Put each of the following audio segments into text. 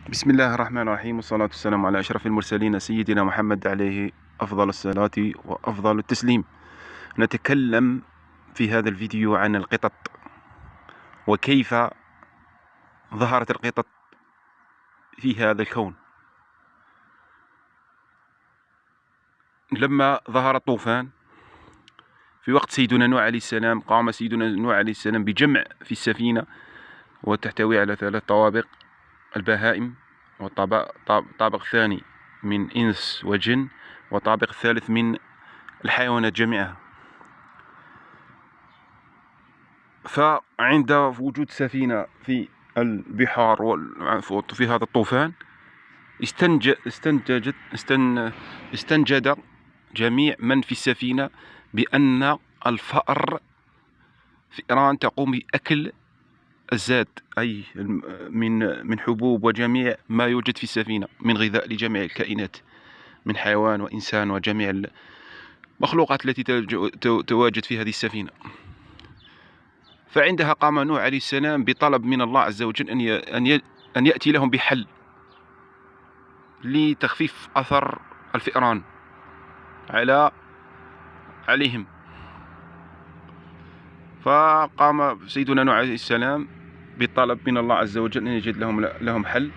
بسم الله الرحمن الرحيم، والصلاة والسلام على أشرف المرسلين سيدنا محمد عليه أفضل الصلاة وأفضل التسليم. نتكلم في هذا الفيديو عن القطط وكيف ظهرت القطط في هذا الكون. لما ظهر الطوفان في وقت سيدنا نوح عليه السلام، قام سيدنا نوح عليه السلام بجمع في السفينة وتحتوي على 3 طوابق: البهائم، والطابق الثاني من إنس وجن، والطابق الثالث من الحيوانات جميعها. فعند وجود سفينة في البحار في هذا الطوفان استنجد جميع من في السفينة بأن الفئران تقوم بأكل الزاد، أي من حبوب وجميع ما يوجد في السفينة من غذاء لجميع الكائنات من حيوان وإنسان وجميع المخلوقات التي تواجد في هذه السفينة. فعندها قام نوح عليه السلام بطلب من الله عز وجل أن يأتي لهم بحل لتخفيف أثر الفئران عليهم. فقام سيدنا نوح عليه السلام بالطلب من الله عز وجل أن يجد لهم حل.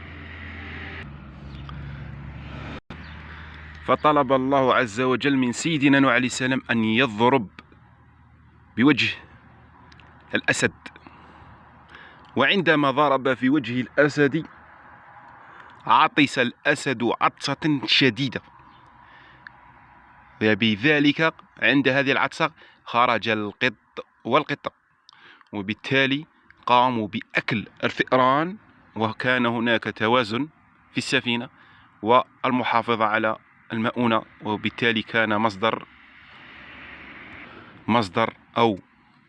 فطلب الله عز وجل من سيدنا نوح عليه السلام أن يضرب بوجه الأسد، وعندما ضرب في وجه الأسد عطس الأسد عطسة شديدة، وبذلك عند هذه العطسة خرج القط والقطة، وبالتالي قاموا بأكل الفئران، وكان هناك توازن في السفينة والمحافظة على المؤونة، وبالتالي كان مصدر أو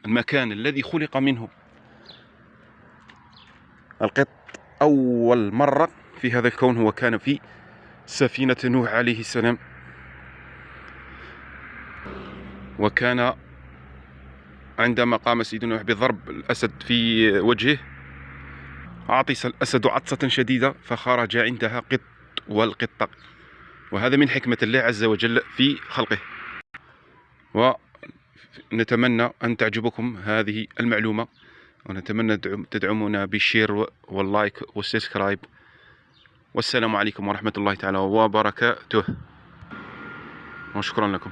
المكان الذي خلق منه القط أول مرة في هذا الكون هو كان في سفينة نوح عليه السلام. وكان عندما قام سيدنا نوح بضرب الأسد في وجهه عطس الأسد عطسة شديدة، فخرج عندها قط والقطة، وهذا من حكمة الله عز وجل في خلقه. ونتمنى أن تعجبكم هذه المعلومة، ونتمنى تدعمونا بالشير واللايك والسبسكرايب. والسلام عليكم ورحمة الله تعالى وبركاته، وشكرا لكم.